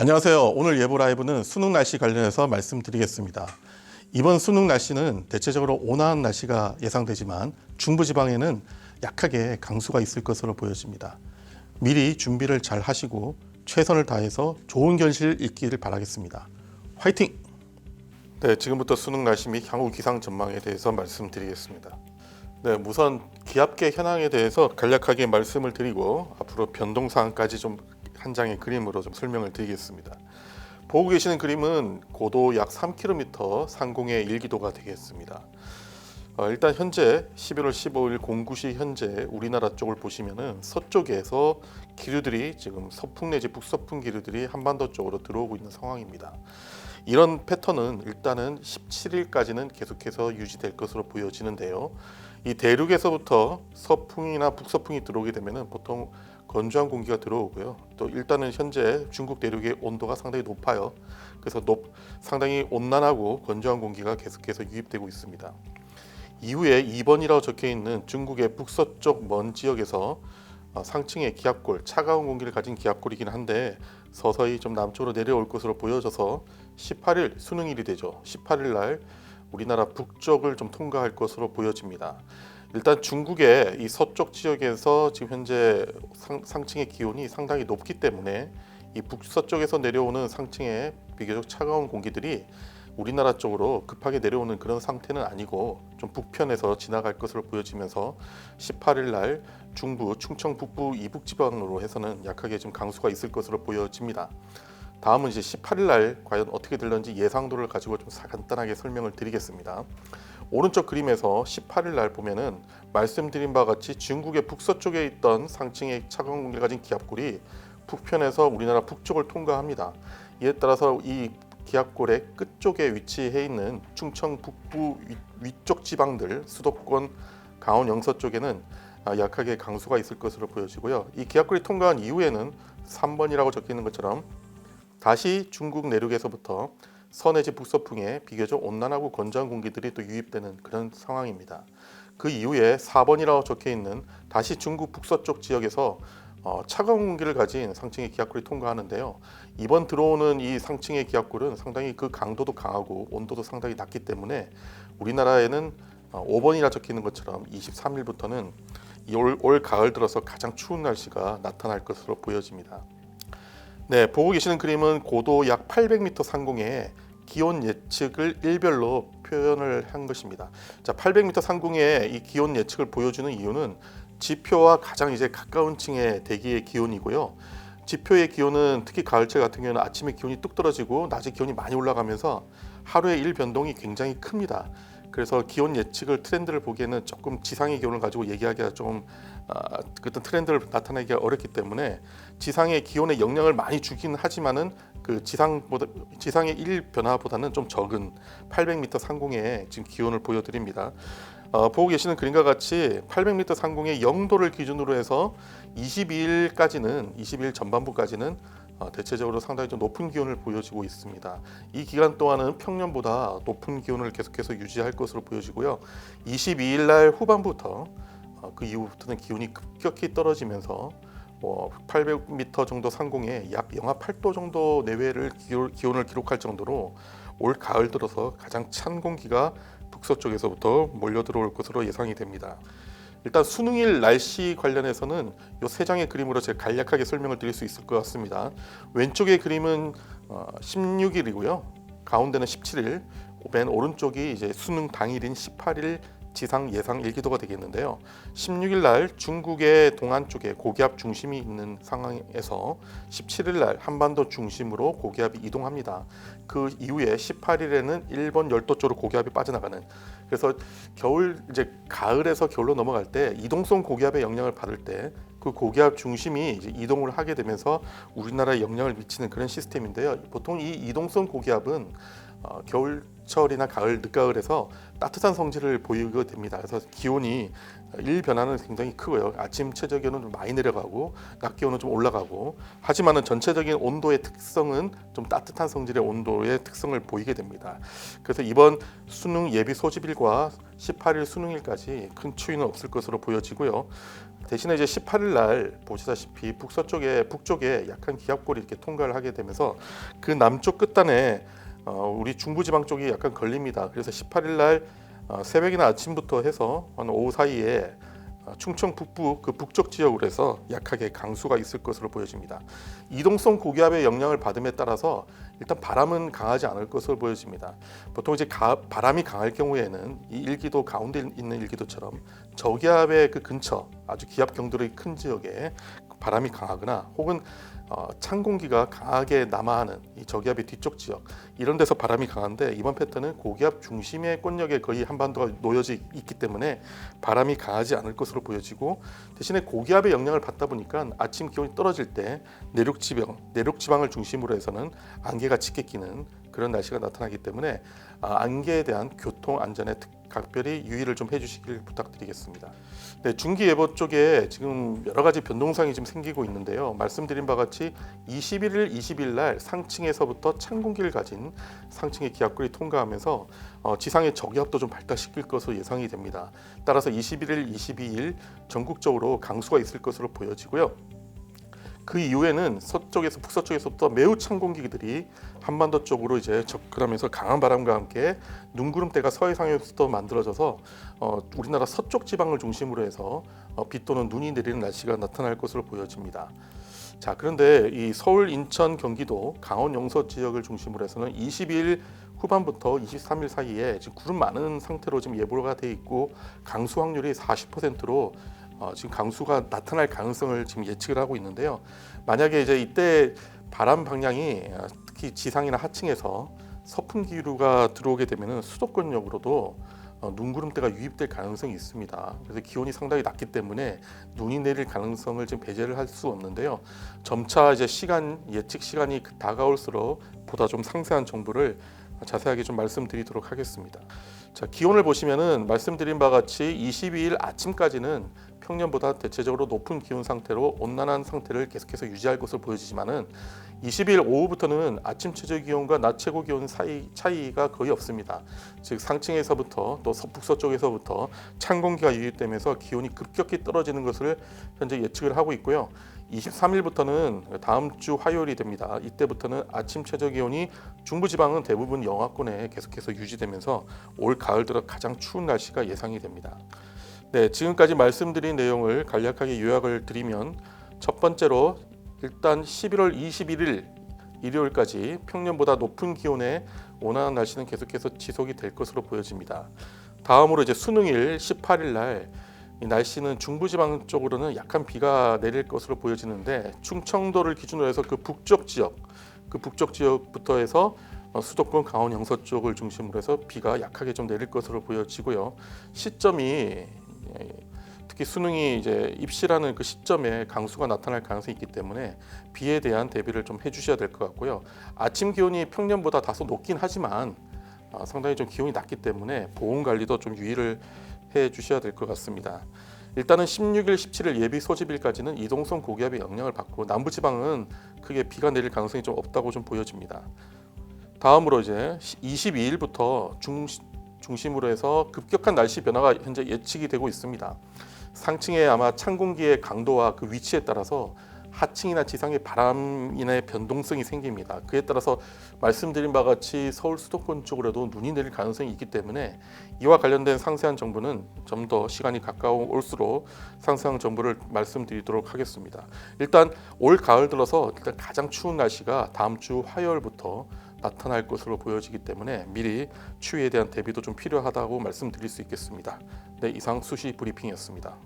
안녕하세요. 오늘 예보 라이브는 수능 날씨 관련해서 말씀드리겠습니다. 이번 수능 날씨는 대체적으로 온화한 날씨가 예상되지만 중부지방에는 약하게 강수가 있을 것으로 보여집니다. 미리 준비를 잘 하시고 최선을 다해서 좋은 결실 있기를 바라겠습니다. 화이팅! 네, 지금부터 수능 날씨 및 향후 기상 전망에 대해서 말씀드리겠습니다. 네, 우선 기압계 현황에 대해서 간략하게 말씀을 드리고 앞으로 변동사항까지 좀 한 장의 그림으로 좀 설명을 드리겠습니다. 보고 계시는 그림은 고도 약 3km 상공의 일기도가 되겠습니다. 일단 현재 11월 15일 09시 현재 우리나라 쪽을 보시면은 서쪽에서 기류들이 지금 서풍 내지 북서풍 기류들이 한반도 쪽으로 들어오고 있는 상황입니다. 이런 패턴은 일단은 17일까지는 계속해서 유지될 것으로 보여지는데요. 이 대륙에서부터 서풍이나 북서풍이 들어오게 되면은 보통 건조한 공기가 들어오고요. 또 일단은 현재 중국 대륙의 온도가 상당히 높아요. 그래서 상당히 온난하고 건조한 공기가 계속해서 유입되고 있습니다. 이후에 2번이라고 적혀 있는 중국의 북서쪽 먼 지역에서 상층의 기압골, 차가운 공기를 가진 기압골이긴 한데 서서히 좀 남쪽으로 내려올 것으로 보여져서 18일 수능일이 되죠. 18일 날 우리나라 북쪽을 좀 통과할 것으로 보여집니다. 일단 중국의 이 서쪽 지역에서 지금 현재 상층의 기온이 상당히 높기 때문에 이 북서쪽에서 내려오는 상층의 비교적 차가운 공기들이 우리나라 쪽으로 급하게 내려오는 그런 상태는 아니고 좀 북편에서 지나갈 것으로 보여지면서 18일 날 중부, 충청 북부 이북 지방으로 해서는 약하게 좀 강수가 있을 것으로 보여집니다. 다음은 이제 18일 날 과연 어떻게 될런지 예상도를 가지고 좀 간단하게 설명을 드리겠습니다. 오른쪽 그림에서 18일 날 보면은 말씀드린 바와 같이 중국의 북서쪽에 있던 상층의 차가운 공기를 가진 기압골이 북편에서 우리나라 북쪽을 통과합니다. 이에 따라서 이 기압골의 끝쪽에 위치해 있는 충청 북부 위쪽 지방들, 수도권, 강원 영서 쪽에는 약하게 강수가 있을 것으로 보여지고요. 이 기압골이 통과한 이후에는 3번이라고 적혀 있는 것처럼 다시 중국 내륙에서부터 서내지 북서풍에 비교적 온난하고 건조한 공기들이 또 유입되는 그런 상황입니다. 그 이후에 4번이라고 적혀 있는 다시 중국 북서쪽 지역에서 차가운 공기를 가진 상층의 기압골이 통과하는데요. 이번 들어오는 이 상층의 기압골은 상당히 그 강도도 강하고 온도도 상당히 낮기 때문에 우리나라에는 5번이라 적혀 있는 것처럼 23일부터는 올 가을 들어서 가장 추운 날씨가 나타날 것으로 보여집니다. 네, 보고 계시는 그림은 고도 약 800m 상공에 기온 예측을 일별로 표현을 한 것입니다. 자, 800m 상공에 이 기온 예측을 보여주는 이유는 지표와 가장 이제 가까운 층의 대기의 기온이고요. 지표의 기온은 특히 가을철 같은 경우는 아침에 기온이 뚝 떨어지고 낮에 기온이 많이 올라가면서 하루의 일 변동이 굉장히 큽니다. 그래서 기온 예측을 트렌드를 보기에는 조금 지상의 기온을 가지고 얘기하기가 좀 어떤 트렌드를 나타내기가 어렵기 때문에 지상의 기온에 영향을 많이 주긴 하지만은 그 지상의 일 변화보다는 좀 적은 800m 상공의 지금 기온을 보여드립니다. 보고 계시는 그림과 같이 800m 상공의 0도를 기준으로 해서 22일 전반부까지는 대체적으로 상당히 좀 높은 기온을 보여지고 있습니다. 이 기간 동안은 평년보다 높은 기온을 계속해서 유지할 것으로 보여지고요. 22일 날 후반부터 그 이후부터는 기온이 급격히 떨어지면서 800m 정도 상공에 약 영하 8도 정도 내외를 기온을 기록할 정도로 올 가을 들어서 가장 찬 공기가 북서쪽에서부터 몰려 들어올 것으로 예상이 됩니다. 일단 수능일 날씨 관련해서는 이 세 장의 그림으로 제가 간략하게 설명을 드릴 수 있을 것 같습니다. 왼쪽의 그림은 16일이고요. 가운데는 17일, 맨 오른쪽이 이제 수능 당일인 18일 지상 예상 일기도가 되겠는데요. 16일 날 중국의 동안 쪽에 고기압 중심이 있는 상황에서 17일 날 한반도 중심으로 고기압이 이동합니다. 그 이후에 18일에는 일본 열도 쪽으로 고기압이 빠져나가는, 그래서 겨울 이제 가을에서 겨울로 넘어갈 때 이동성 고기압의 영향을 받을 때 그 고기압 중심이 이제 이동을 하게 되면서 우리나라에 영향을 미치는 그런 시스템인데요. 보통 이 이동성 고기압은 겨울철이나 가을, 늦가을에서 따뜻한 성질을 보이게 됩니다. 그래서 기온이 일 변화는 굉장히 크고요. 아침 최저 기온은 좀 많이 내려가고 낮 기온은 좀 올라가고, 하지만은 전체적인 온도의 특성은 좀 따뜻한 성질의 온도의 특성을 보이게 됩니다. 그래서 이번 수능 예비 소집일과 18일 수능일까지 큰 추위는 없을 것으로 보여지고요. 대신에 이제 18일 날 보시다시피 북쪽에 약한 기압골이 이렇게 통과를 하게 되면서 그 남쪽 끝단에 우리 중부지방 쪽이 약간 걸립니다. 그래서 18일 날 새벽이나 아침부터 해서 한 오후 사이에 충청 북부 그 북쪽 지역으로 해서 약하게 강수가 있을 것으로 보여집니다. 이동성 고기압의 영향을 받음에 따라서 일단 바람은 강하지 않을 것으로 보여집니다. 보통 이제 바람이 강할 경우에는 이 일기도 가운데 있는 일기도처럼 저기압의 그 근처 아주 기압 경도의 큰 지역에 바람이 강하거나 혹은 찬 공기가 강하게 남하하는 이 저기압의 뒤쪽 지역 이런 데서 바람이 강한데 이번 패턴은 고기압 중심의 권역에 거의 한반도가 놓여져 있기 때문에 바람이 강하지 않을 것으로 보여지고 대신에 고기압의 영향을 받다 보니까 아침 기온이 떨어질 때 내륙 지방을 중심으로 해서는 안개가 짙게 끼는 그런 날씨가 나타나기 때문에 안개에 대한 교통 안전에 각별히 유의를 좀 해주시길 부탁드리겠습니다. 네, 중기예보 쪽에 지금 여러 가지 변동성이 좀 생기고 있는데요. 말씀드린 바와 같이 21일, 20일 날 상층에서부터 찬 공기를 가진 상층의 기압골이 통과하면서 지상의 저기압도 좀 발달시킬 것으로 예상이 됩니다. 따라서 21일, 22일 전국적으로 강수가 있을 것으로 보여지고요. 그 이후에는 서쪽에서 북서쪽에서부터 매우 찬 공기들이 한반도 쪽으로 이제 접근하면서 강한 바람과 함께 눈구름대가 서해상에서도 만들어져서 우리나라 서쪽 지방을 중심으로 해서 비 또는 눈이 내리는 날씨가 나타날 것으로 보여집니다. 자, 그런데 이 서울, 인천, 경기도, 강원 영서 지역을 중심으로 해서는 22일 후반부터 23일 사이에 지금 구름 많은 상태로 지금 예보가 돼 있고 강수 확률이 40%로 지금 강수가 나타날 가능성을 지금 예측을 하고 있는데요. 만약에 이제 이때 바람 방향이 특히 지상이나 하층에서 서풍 기류가 들어오게 되면은 수도권역으로도 눈구름대가 유입될 가능성이 있습니다. 그래서 기온이 상당히 낮기 때문에 눈이 내릴 가능성을 지금 배제를 할 수 없는데요. 점차 이제 예측 시간이 다가올수록 보다 좀 상세한 정보를 자세하게 좀 말씀드리도록 하겠습니다. 자, 기온을 보시면은 말씀드린 바와 같이 22일 아침까지는 평년보다 대체적으로 높은 기온 상태로 온난한 상태를 계속해서 유지할 것으로 보여지지만은 20일 오후부터는 아침 최저 기온과 낮 최고 기온 사이 차이가 거의 없습니다. 즉 상층에서부터 또 북서쪽에서부터 찬 공기가 유입되면서 기온이 급격히 떨어지는 것을 현재 예측을 하고 있고요. 23일부터는 다음 주 화요일이 됩니다. 이때부터는 아침 최저 기온이 중부지방은 대부분 영하권에 계속해서 유지되면서 올 가을 들어 가장 추운 날씨가 예상이 됩니다. 네, 지금까지 말씀드린 내용을 간략하게 요약을 드리면 첫 번째로 일단 11월 21일 일요일까지 평년보다 높은 기온의 온화한 날씨는 계속해서 지속이 될 것으로 보여집니다. 다음으로 이제 수능일 18일 날 이 날씨는 중부지방 쪽으로는 약한 비가 내릴 것으로 보여지는데 충청도를 기준으로 해서 그 북쪽 지역부터 해서 수도권 강원 영서 쪽을 중심으로 해서 비가 약하게 좀 내릴 것으로 보여지고요. 시점이 특히 수능이 이제 입시라는 그 시점에 강수가 나타날 가능성이 있기 때문에 비에 대한 대비를 좀 해주셔야 될 것 같고요. 아침 기온이 평년보다 다소 높긴 하지만 상당히 좀 기온이 낮기 때문에 보온 관리도 좀 유의를 해 주셔야 될 것 같습니다. 일단은 16일, 17일 예비 소집일까지는 이동성 고기압의 영향을 받고 남부지방은 크게 비가 내릴 가능성이 좀 없다고 좀 보여집니다. 다음으로 이제 22일부터 중심으로 해서 급격한 날씨 변화가 현재 예측이 되고 있습니다. 상층에 아마 찬 공기의 강도와 그 위치에 따라서 하층이나 지상의 바람인의 변동성이 생깁니다. 그에 따라서 말씀드린 바와 같이 서울 수도권 쪽으로도 눈이 내릴 가능성이 있기 때문에 이와 관련된 상세한 정보는 좀 더 시간이 가까울수록 상세한 정보를 말씀드리도록 하겠습니다. 일단 올 가을 들어서 일단 가장 추운 날씨가 다음 주 화요일부터 나타날 것으로 보여지기 때문에 미리 추위에 대한 대비도 좀 필요하다고 말씀드릴 수 있겠습니다. 네, 이상 수시 브리핑이었습니다.